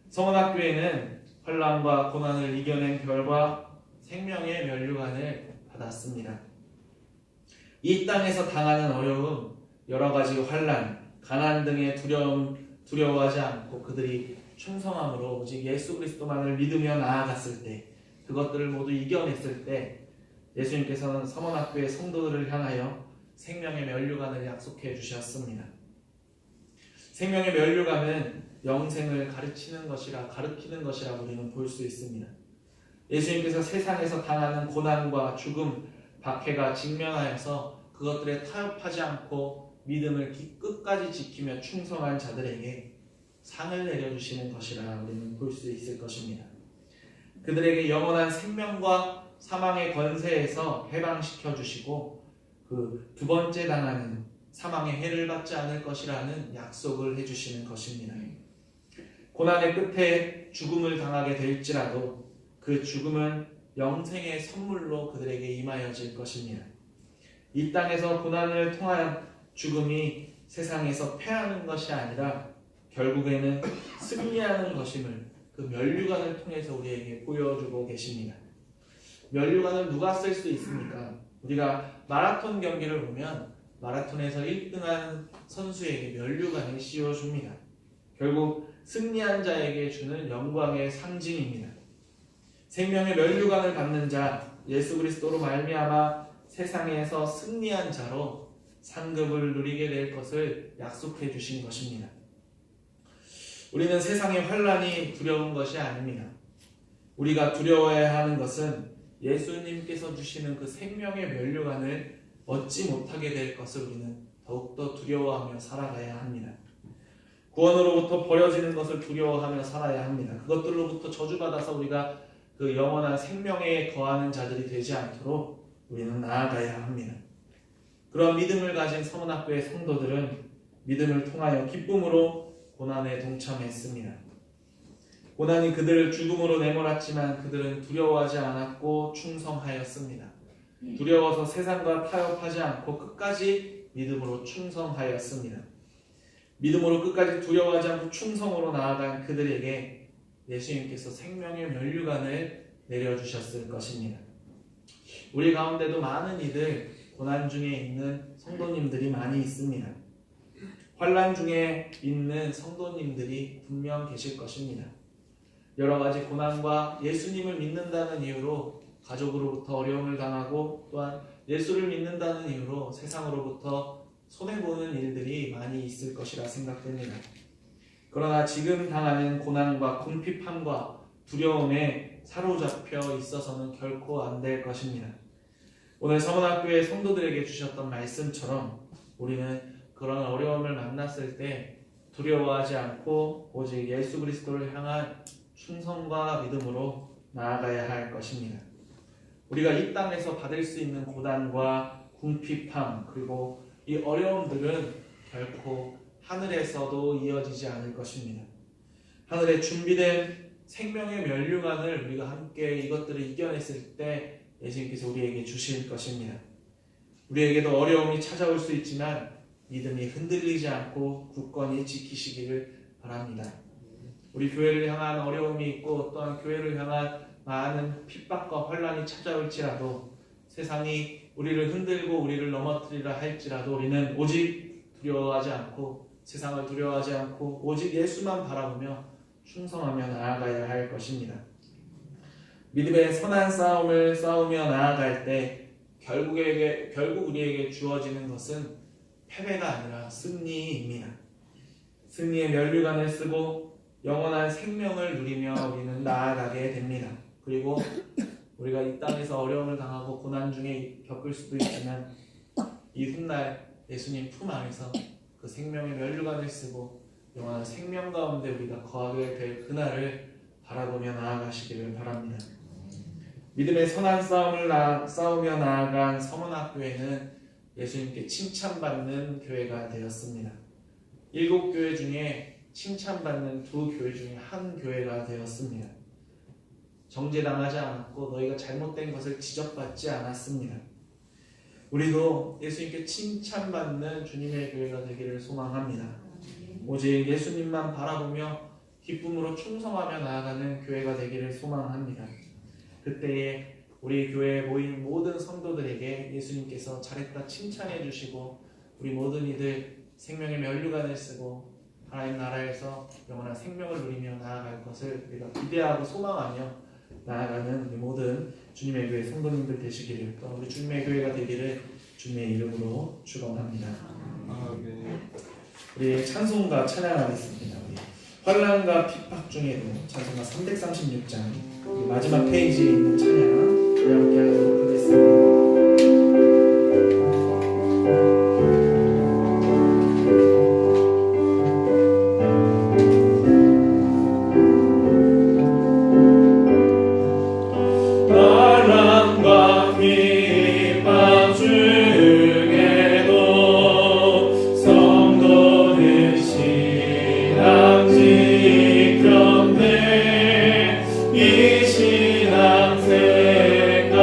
서문학교회는 환난과 고난을 이겨낸 결과 생명의 면류관을 받았습니다. 이 땅에서 당하는 어려움, 여러 가지 환난, 가난 등의 두려워하지 않고 그들이 충성함으로 오직 예수 그리스도만을 믿으며 나아갔을 때, 그것들을 모두 이겨냈을 때 예수님께서는 서문학교의 성도들을 향하여 생명의 면류관을 약속해 주셨습니다. 생명의 면류관은 영생을 가르치는 가르키는 것이라 우리는 볼 수 있습니다. 예수님께서 세상에서 당하는 고난과 죽음, 박해가 직면하여서 그것들에 타협하지 않고 믿음을 끝까지 지키며 충성한 자들에게 상을 내려주시는 것이라 우리는 볼 수 있을 것입니다. 그들에게 영원한 생명과 사망의 권세에서 해방시켜 주시고 그 두 번째 당하는 사망의 해를 받지 않을 것이라는 약속을 해주시는 것입니다. 고난의 끝에 죽음을 당하게 될지라도 그 죽음은 영생의 선물로 그들에게 임하여질 것입니다. 이 땅에서 고난을 통한 죽음이 세상에서 패하는 것이 아니라 결국에는 승리하는 것임을 그 면류관을 통해서 우리에게 보여주고 계십니다. 면류관을 누가 쓸 수 있습니까? 우리가 마라톤 경기를 보면 마라톤에서 1등한 선수에게 면류관을 씌워줍니다. 결국 승리한 자에게 주는 영광의 상징입니다. 생명의 면류관을 받는 자, 예수 그리스도로 말미암아 세상에서 승리한 자로 상급을 누리게 될 것을 약속해 주신 것입니다. 우리는 세상의 환난이 두려운 것이 아닙니다. 우리가 두려워해야 하는 것은 예수님께서 주시는 그 생명의 면류관을 얻지 못하게 될 것을 우리는 더욱더 두려워하며 살아가야 합니다. 구원으로부터 버려지는 것을 두려워하며 살아야 합니다. 그것들로부터 저주받아서 우리가 그 영원한 생명에 거하는 자들이 되지 않도록 우리는 나아가야 합니다. 그런 믿음을 가진 서문학교의 성도들은 믿음을 통하여 기쁨으로 고난에 동참했습니다. 고난이 그들을 죽음으로 내몰았지만 그들은 두려워하지 않았고 충성하였습니다. 두려워서 세상과 타협하지 않고 끝까지 믿음으로 충성하였습니다. 믿음으로 끝까지 두려워하지 않고 충성으로 나아간 그들에게 예수님께서 생명의 면류관을 내려주셨을 것입니다. 우리 가운데도 많은 이들 고난 중에 있는 성도님들이 많이 있습니다. 환난 중에 있는 성도님들이 분명 계실 것입니다. 여러 가지 고난과 예수님을 믿는다는 이유로 가족으로부터 어려움을 당하고 또한 예수를 믿는다는 이유로 세상으로부터 손해보는 일들이 많이 있을 것이라 생각됩니다. 그러나 지금 당하는 고난과 궁핍함과 두려움에 사로잡혀 있어서는 결코 안 될 것입니다. 오늘 서문학교의 성도들에게 주셨던 말씀처럼 우리는 그런 어려움을 만났을 때 두려워하지 않고 오직 예수 그리스도를 향한 충성과 믿음으로 나아가야 할 것입니다. 우리가 이 땅에서 받을 수 있는 고난과 궁핍함 그리고 이 어려움들은 결코 하늘에서도 이어지지 않을 것입니다. 하늘에 준비된 생명의 면류관을 우리가 함께 이것들을 이겨냈을 때 예수님께서 우리에게 주실 것입니다. 우리에게도 어려움이 찾아올 수 있지만 믿음이 흔들리지 않고 굳건히 지키시기를 바랍니다. 우리 교회를 향한 어려움이 있고 또한 교회를 향한 많은 핍박과 환난이 찾아올지라도 세상이 우리를 흔들고 우리를 넘어뜨리라 할지라도 우리는 오직 두려워하지 않고 세상을 두려워하지 않고 오직 예수만 바라보며 충성하며 나아가야 할 것입니다. 믿음의 선한 싸움을 싸우며 나아갈 때 결국 우리에게 주어지는 것은 패배가 아니라 승리입니다. 승리의 면류관을 쓰고 영원한 생명을 누리며 우리는 나아가게 됩니다. 그리고 우리가 이 땅에서 어려움을 당하고 고난 중에 겪을 수도 있지만 이 훗날 예수님 품 안에서 그 생명의 면류관을 쓰고 영원한 생명 가운데 우리가 거하게 될 그날을 바라보며 나아가시기를 바랍니다. 믿음의 선한 싸움을 싸우며 나아간 서문학교회는 예수님께 칭찬받는 교회가 되었습니다. 7교회 중에 칭찬받는 2교회 중에 한 교회가 되었습니다. 정죄당하지 않았고 너희가 잘못된 것을 지적받지 않았습니다. 우리도 예수님께 칭찬받는 주님의 교회가 되기를 소망합니다. 오직 예수님만 바라보며 기쁨으로 충성하며 나아가는 교회가 되기를 소망합니다. 그때에 우리 교회에 모인 모든 성도들에게 예수님께서 잘했다 칭찬해 주시고 우리 모든 이들 생명의 면류관을 쓰고 하나님 나라에서 영원한 생명을 누리며 나아갈 것을 우리가 기대하고 소망하며 나아가는 우리 모든 주님의 교회 성도님들 되시기를 또 우리 주님의 교회가 되기를 주님의 이름으로 축원합니다. 우리 찬송가 찬양하겠습니다. 우리 환난과 핍박 중에도 찬송가 336장 마지막 페이지에 있는 찬양 우리 함께 하도록 하겠습니다. 이 신앙 생각하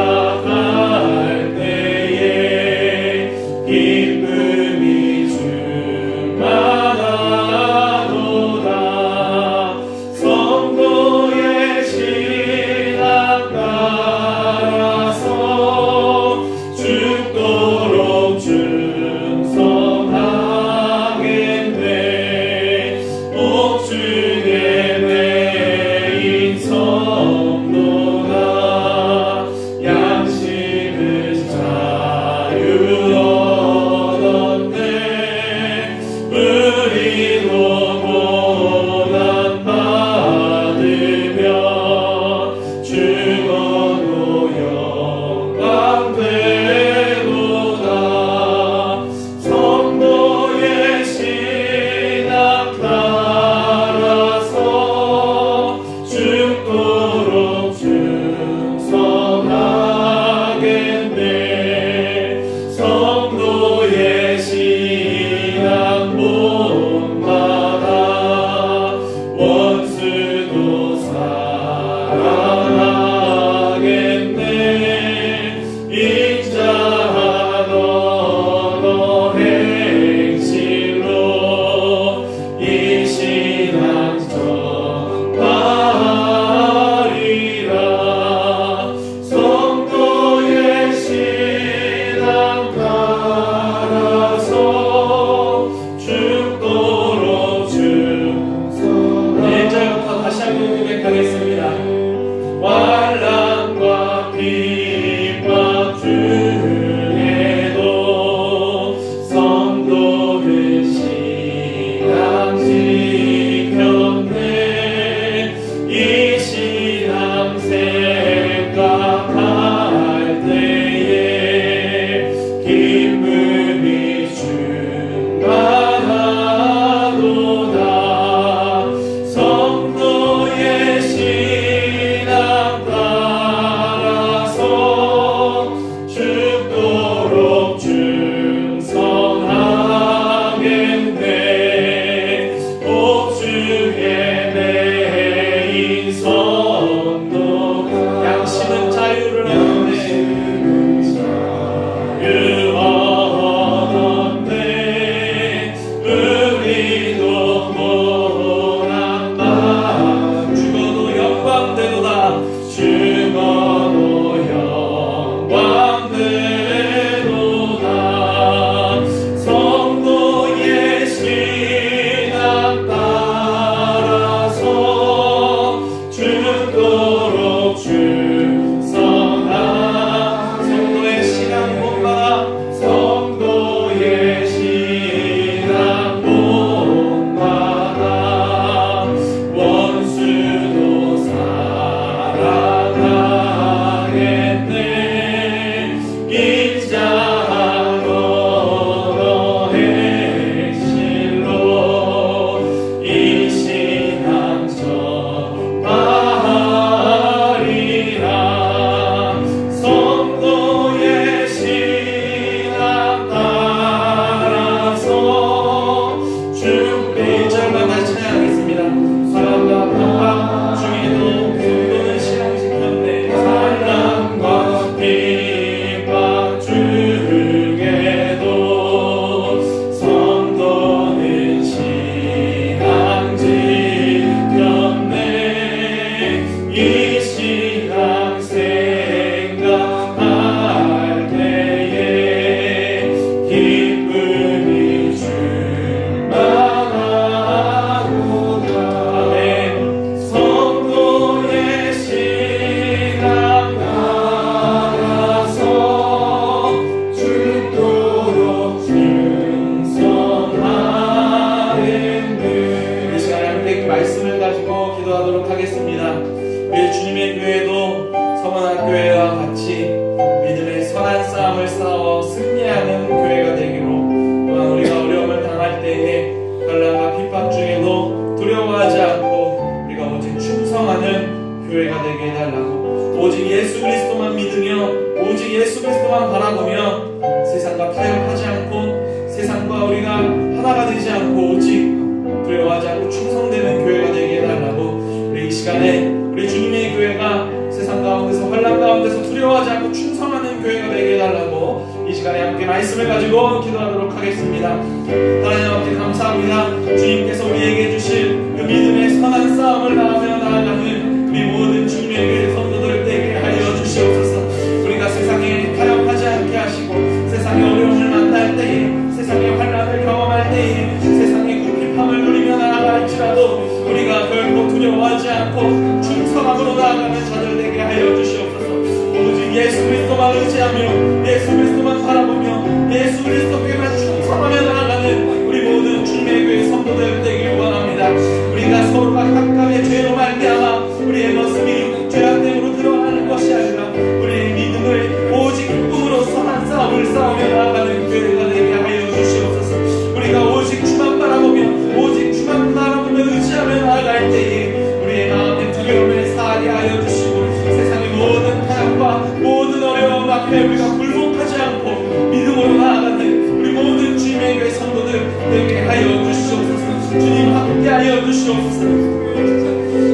흔들리지 않고 오직 두려워하지 않고 충성되는 교회가 되게 해달라고 우리 이 시간에 우리 주님의 교회가 세상 가운데서 환난 가운데서 두려워하지 않고 충성하는 교회가 되게 해달라고 이 시간에 함께 말씀을 가지고 기도하도록 하겠습니다. 하나님 아버지 감사합니다. 주님께서 우리에게 주실 그 믿음의 선한 싸움을 나가며 나아가는 우리 모든 주님의 교회 성도들 되게 하여 주시옵소서. 우리가 세상에 타협하지 않게 하시고 세상의 어려움을 만날 때에 세상의 환난을 경험할 때에 세상의 궁핍함을 누리며 나아갈지라도 우리가 결코 두려워하지 않고 충성함으로 나아가는 자들 되게 하여 주시옵소서. 오직 예수 그리스도만 의지하며 예수 그리스도만 바라보며 예수 그리스도께만 충성하며 나아가는 우리 모든 주님의 교회 성도들 되길 원합니다. 우리가 서로가 각각의 죄로 말미암아 우리의 모습이 죄악됨으로 드러나는 것이 아니라 우리의 믿음을 오직 기쁨으로 선한 싸움을 싸우며 나아가는 교회가 되게 하여 주시옵소서. 우리가 오직 주만 바라보며 오직 주만 바라보며 의지하며 나아갈 때에 우리의 마음의 두려움을 사하게 하여 주시고 세상의 모든 타협과 모든 어려움 앞에 우리가 굴복하지 않고 믿음으로 나아가는 우리 모든 주님의 교회 성도들 되게 하여 주시옵소서. 주님 함께 하여 주시옵소서.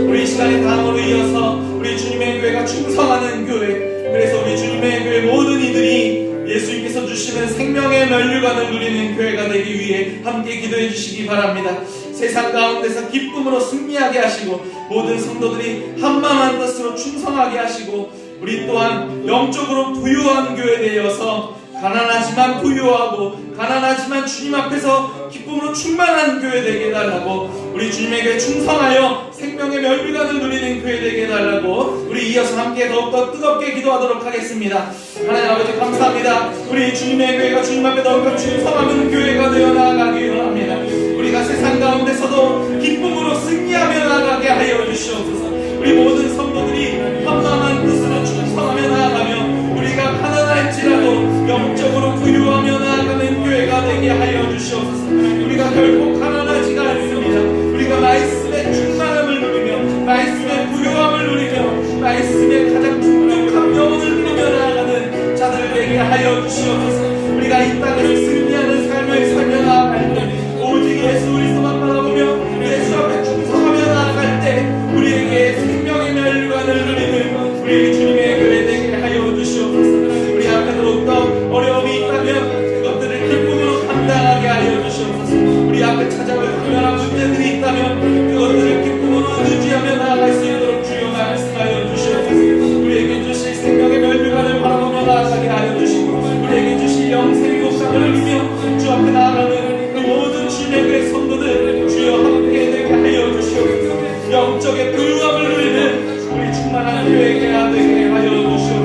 우리 이 시간에 다음으로 이어서 우리 주님의 교회가 충성하는 교회, 그래서 우리 주님의 교회 모든 이들이 예수님께서 주시는 생명의 면류관을 누리는 교회가 되기 위해 함께 기도해 주시기 바랍니다. 세상 가운데서 기쁨으로 승리하게 하시고 모든 성도들이 한마음 한 뜻으로 충성하게 하시고 우리 또한 영적으로 부유한 교회 되어서 가난하지만 부유하고 가난하지만 주님 앞에서 기쁨으로 충만한 교회 되게 해달라고 우리 주님에게 충성하여 생명의 면류관을 누리는 교회 되게 해달라고 우리 이어서 함께 더욱더 뜨겁게 기도하도록 하겠습니다. 하나님 아버지 감사합니다. 우리 주님의 교회가 주님 앞에 더욱더 충성하는 교회가 되어 나아가기 원합니다. 우리가 세상 가운데서도 기쁨으로 승리하며 나아가게 하여 주시옵소서. 우리 모든 성도들이 한마음한 뜻으로 충성하며 나아가며 우리가 가난할지라도 영적으로 부유하며 나아가는 교회가 되게 하여 주시옵소서. 우리가 결코 가난하지가 않습니다. 우리가 말씀의 충만함을 누리며 말씀의 부유함을 누리며 말씀의 가장 풍족한 영혼을 누리며 나아가는 자들 되게 하여 주시옵소서. 우리가 이 땅에서 승리하는 삶을 살며 나아갈 때 오직 예수 그리스도만 바라보며 예수 앞에 충성하며 나아갈 때 우리에게 생명의 면류관을 누리는 우리 주님의 교회 되게 하여 주시옵소서. 우리 앞에 더욱더 어려움이 있다면 그것들을 기쁨으로 감당하게 하여 주시옵소서. 우리 앞에 찾아올 특별한 문제들이 있다면 그것들을 기쁨으로 유지하며 나아갈 수 있도록 주여 말씀하여 주시옵소서. 우리에게 주실 생명의 면류관을 바라보며 나아가게 하여 주시고 우리에게 주실 영생의 곡상을 누리며 주 앞에 나아가는 그 모든 주님의 교회 성도들 주여 함께 되게 하여 주시옵소서. 영적의 부유함을 누리는 우리 충만한 교회가 되게 하여 주시옵소서.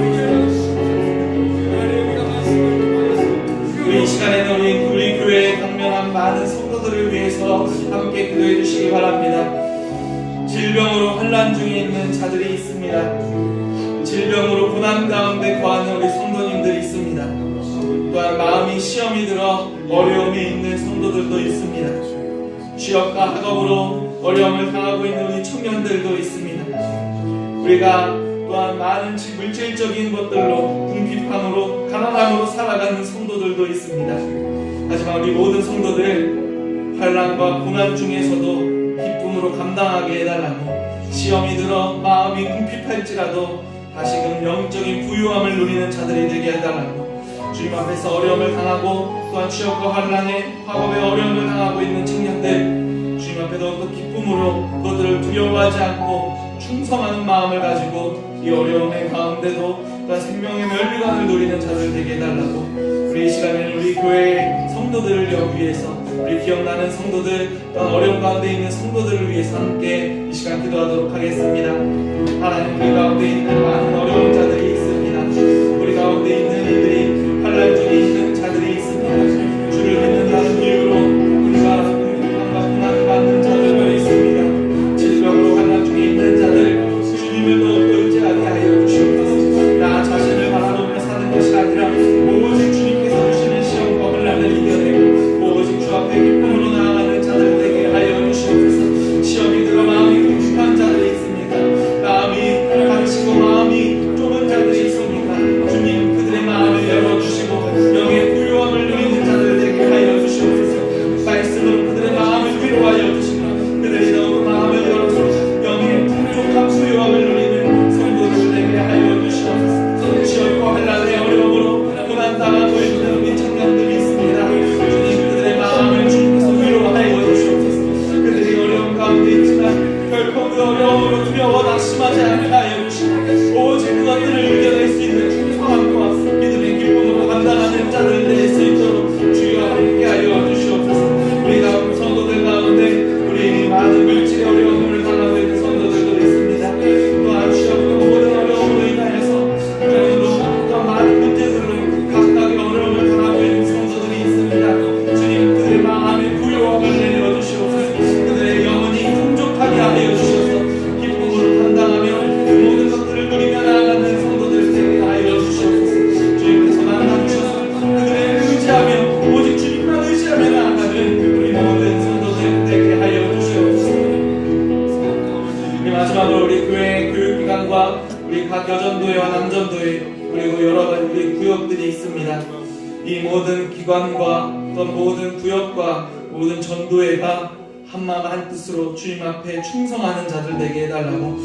우리 이 시간에는 우리 교회에 강면한 많은 성도들을 위해서 함께 기도해 주시기 바랍니다. 질병으로 환난 중에 있는 자들이 있습니다. 질병으로 고난 가운데 거하는 우리 성도님들이 있습니다. 또한 마음이 시험이 들어 어려움이 있는 성도들도 있습니다. 취업과 학업으로 어려움을 당하고 있는 우리 청년들도 있습니다. 우리가 또한 많은 물질적인 것들로 궁핍함으로 가난함으로 살아가는 성도들도 있습니다. 하지만 우리 모든 성도들 환난과 고난 중에서도 기쁨으로 감당하게 해달라고 시험이 들어 마음이 궁핍할지라도 다시금 영적인 부유함을 누리는 자들이 되게 해달라고 주님 앞에서 어려움을 당하고 또한 취업과 환난에 학업에 어려움을 당하고 있는 청년들 주님 앞에 더욱더 기쁨으로 그것들을 두려워하지 않고 충성하는 마음을 가지고 이 어려움의 가운데도 또한 생명의 면류관을 누리는 자들 되게 해달라고 우리 이 시간에는 우리 교회의 성도들을 위해서 우리 기억나는 성도들 또한 어려움 가운데 있는 성도들을 위해서 함께 이 시간 기도하도록 하겠습니다. 하나님 우리 가운데 있는 많은 어려운 자들이 있습니다. 우리 가운데 있는 이들이 환난 중에 있는 자들이 있습니다. 주를 믿는다는 이유로 우리가 궁핍함과 고난을 받는 자들도 있습니다. 질병으로 환난 중에 있는 자들 주님을 더욱더 의지하게 하여 주시옵소서. 나 자신을 바라보며 사는 것이 아니라 오직 주님께서 주시는 시험과 환난을 이겨내고 오직 주 앞에 기쁨으로 나아가는 자들 되게 하여 주시옵소서. 시험이 들어 마음이 궁핍한 자들이 있습니까? 마음이 갇히고 마음이 좁은 자들이 있습니까? 주님 그들의 마음을 열어주시고 영의 여전도회와 남전도회 그리고 여러 가지 구역들이 있습니다. 이 모든 기관과 또 모든 구역과 모든 전도회가 한마음 한뜻으로 주님 앞에 충성하는 자들 되게 해달라고,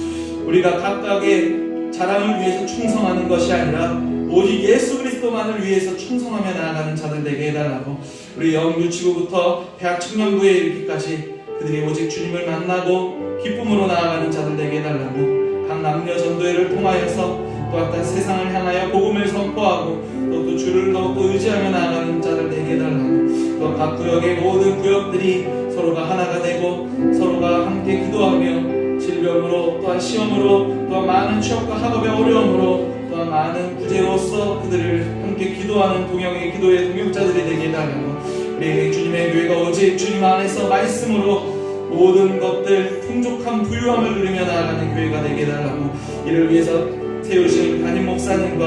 우리가 각각의 자랑을 위해서 충성하는 것이 아니라 오직 예수 그리스도만을 위해서 충성하며 나아가는 자들 되게 해달라고, 우리 영유치부부터 대학 청년부에 이르기까지 그들이 오직 주님을 만나고 기쁨으로 나아가는 자들 되게 해달라고, 각 남녀 전도회를 통하여서 또한 세상을 향하여 복음을 선포하고 또 주를 더욱더 의지하며 나아가는 자들 되게 해달라고, 또 각 구역의 모든 구역들이 서로가 하나가 되고 서로가 함께 기도하며 질병으로 또한 시험으로 또한 많은 취업과 학업의 어려움으로 또한 많은 구제로서 그들을 함께 기도하는 동역의 기도의 동역자들이 되게 해달라고, 우리 주님의 교회가 오직 주님 안에서 말씀으로 모든 것들 풍족한 부유함을 누리며 나아가는 교회가 되게 해달라고, 이를 위해서 세우신 담임 목사님과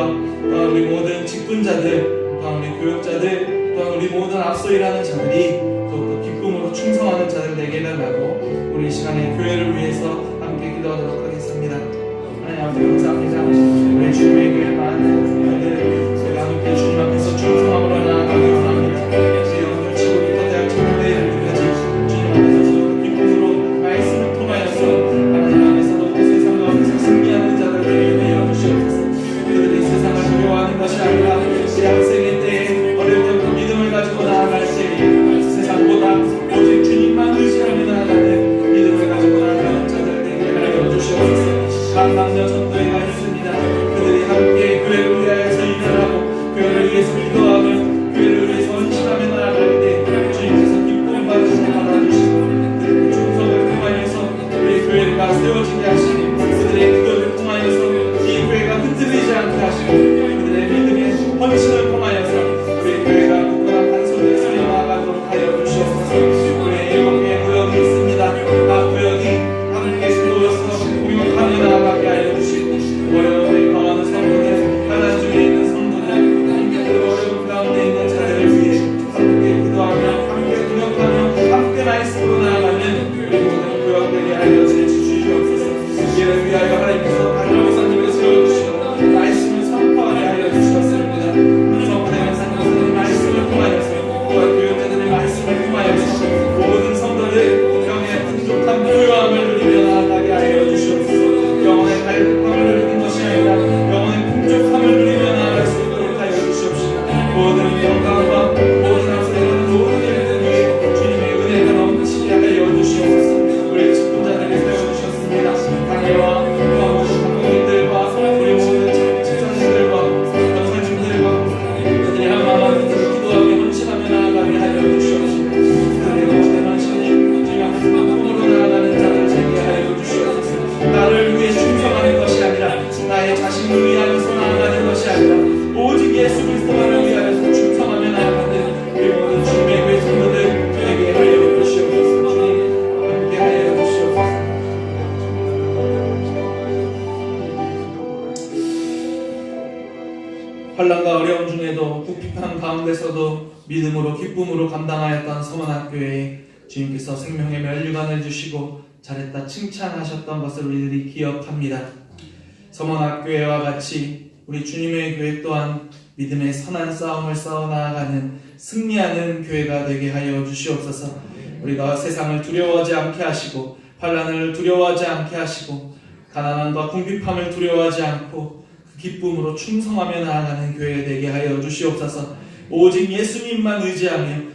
또한 우리 모든 직분자들 또한 우리 교역자들 또한 우리 모든 앞서 일하는 자들이 더욱더 기쁨으로 충성하는 자들 되게 해달라고, 우리 이 시간에 교회를 위해서 함께 기도하도록 하겠습니다. 하나님 아버지 감사합니다. 우리 주님의 교회 많은 분들 제가 함께 주님 앞에서 충성함으로 나아가기 원합니다. 지금부터 대학 청년대에 이르기까지 주님 앞에서 기쁨으로 말씀을 통하여서 하나님 안에서도 세상 가운데서 승리하는 자들 되게 하여 주시옵소서. 그들이 세상을 두려워하는 것이 아니라 대학생일 때에 어릴 때부터 믿음을 가지고 나아갈 때에 세상보다 오직 주님만 의지하며 나아가는 믿음을 가지고 나아가는 자들 되게 하여 주시옵소서. 각 남녀 전도회가 있습니다. 그들이 함께 교회를 위하여서 일을 하고 교회를 위해서 기도하며 교회를 위해서 헌신하며 나아갈 때 주님께서 기쁨 받아주시고 그들의 충성을 통하여서 우리 교회가 세워지게 하시고 그들의 기도를 통하여서 이 교회가 흔들리지 않게 하시고 그들의 믿음의 헌신을 통하여서 우리 교회가 굳건한 반석에 서려 나아가도록 하여 주시옵소서. 우리의 7개의 구역이 있습니다. 각 구역이 함께 세워서 공용하며 나아가게 하여 주시고, 어려움에 강하는 성도들, 환난 중에 있는 성도들, 함께 그 어려움 가운데 있는 자들을 위해 함께 기도하며 함께 공용하며 함께 말씀으로 나아가는 우리 모든 구역들이 하여 주시옵소서. 이를 위하여 하나님께서 담임 목사님을 세워주시고 말씀을 선포하게 하여 주셨습니다. 성도의 상고사님 말씀을 통하여서 또한 교육자들의 말씀을 통하여서 모든 성도들 영의 풍족한 부유함을 누리며 나아가게 하여 주시옵소서. 영혼의 갈급함을 누리는 것이 아니라 영혼의 풍족함을 누리며 나아갈 수 있도록 하여 주시옵시고, 모든 건강과 모든 앞서가는 모든 일들 위해 주님의 은혜가 넘치게 하여 주시옵소서. 우리 직분자들을 세워주셨습니다. 강해와 감독님들과 우리 모든 집사님들과 권사님들과 그들이 한마음 기도하며 헌신하며 나아가게 하여 주시옵시고, 그들의 모든 헌신이 주님 앞에서 기쁨으로 나아가는 자들 되게 하여 주시옵소서. 나를 위해 충성하는 것이 아니라 나의 자신을 위하여서 나아가는 것이 아니라 오직 예수 그리스도만을 위하여서 충성하며 나아가는 우리 모든 주님의 교회 성도들 되게 하여 주시옵소서. 주님 함께 하여 주시옵소서. 환난과 어려움 중에도 국핍한 가운데서도 믿음으로 기쁨으로 감당하였던 서문학교에 주님께서 생명의 면류관을 주시고 잘했다 칭찬하셨던 것을 우리들이 기억합니다. 서문학교회와 같이 우리 주님의 교회 또한 믿음의 선한 싸움을 싸워 나아가는 승리하는 교회가 되게 하여 주시옵소서. 우리가 세상을 두려워하지 않게 하시고 환난을 두려워하지 않게 하시고 가난함과 궁핍함을 두려워하지 않고 그 기쁨으로 충성하며 나아가는 교회 되게 하여 주시옵소서. 오직 예수님만 의지하며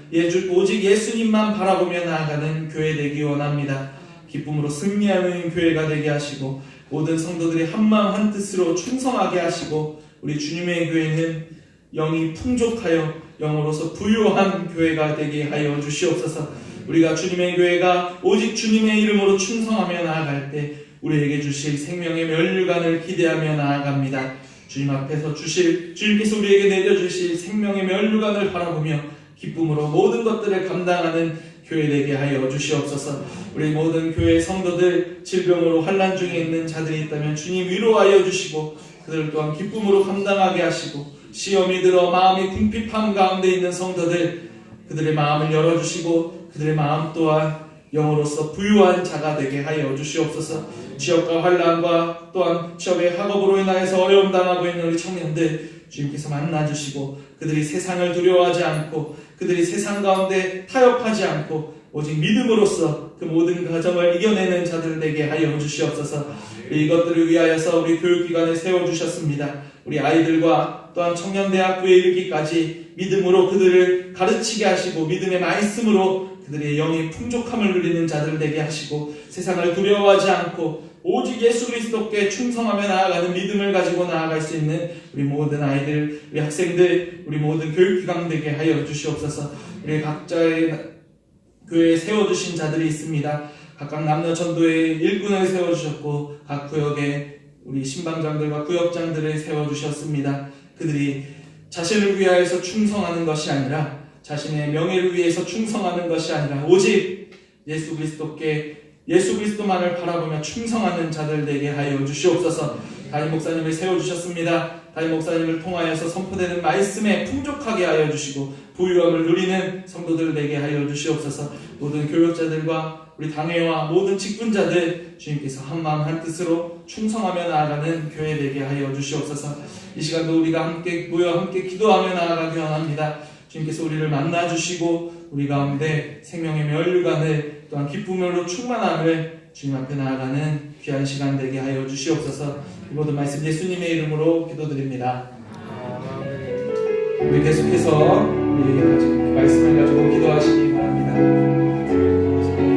오직 예수님만 바라보며 나아가는 교회 되기 원합니다. 기쁨으로 승리하는 교회가 되게 하시고 모든 성도들이 한마음 한뜻으로 충성하게 하시고 우리 주님의 교회는 영이 풍족하여 영으로서 부유한 교회가 되게 하여 주시옵소서. 우리가 주님의 교회가 오직 주님의 이름으로 충성하며 나아갈 때 우리에게 주실 생명의 면류관을 기대하며 나아갑니다. 주님 앞에서 주님께서 우리에게 내려주실 생명의 면류관을 바라보며 기쁨으로 모든 것들을 감당하는 교회 되게 하여 주시옵소서. 우리 모든 교회 성도들 질병으로 환난 중에 있는 자들이 있다면 주님 위로하여 주시고 그들 또한 기쁨으로 감당하게 하시고 시험이 들어 마음이 궁핍함 가운데 있는 성도들 그들의 마음을 열어주시고 그들의 마음 또한 영으로서 부유한 자가 되게 하여 주시옵소서. 취업과 환난과 또한 취업의 학업으로 인하여서 어려움 당하고 있는 우리 청년들 주님께서 만나주시고 그들이 세상을 두려워하지 않고 그들이 세상 가운데 타협하지 않고 오직 믿음으로써 그 모든 가정을 이겨내는 자들 되게 하여 주시옵소서. 이것들을 위하여서 우리 교육기관에 세워주셨습니다. 우리 아이들과 또한 청년대학교에 이르기까지 믿음으로 그들을 가르치게 하시고 믿음의 말씀으로 그들의 영의 풍족함을 누리는 자들 되게 하시고 세상을 두려워하지 않고 오직 예수 그리스도께 충성하며 나아가는 믿음을 가지고 나아갈 수 있는 우리 모든 아이들, 우리 학생들, 우리 모든 교육기관 되게 하여 주시옵소서. 우리 각자의 교회에 세워주신 자들이 있습니다. 각각 남녀전도의 일꾼을 세워주셨고 각 구역에 우리 신방장들과 구역장들을 세워주셨습니다. 그들이 자신을 위하여서 충성하는 것이 아니라 자신의 명예를 위해서 충성하는 것이 아니라 오직 예수 그리스도만을 바라보며 충성하는 자들 되게 하여 주시옵소서. 담임 목사님을 세워주셨습니다. 담임 목사님을 통하여서 선포되는 말씀에 풍족하게 하여 주시고 부유함을 누리는 성도들 되게 하여 주시옵소서. 모든 교역자들과 우리 당회와 모든 직분자들 주님께서 한마음 한뜻으로 충성하며 나아가는 교회 되게 하여 주시옵소서. 이 시간도 우리가 함께 모여 함께 기도하며 나아가기 원합니다. 주님께서 우리를 만나주시고 우리 가운데 생명의 면류관을 또한 기쁨으로 충만함을 주님 앞에 나아가는 귀한 시간 되게 하여 주시옵소서. 이 모든 말씀 예수님의 이름으로 기도드립니다. 우리 계속해서 우리 말씀을 가지고 기도하시기 바랍니다.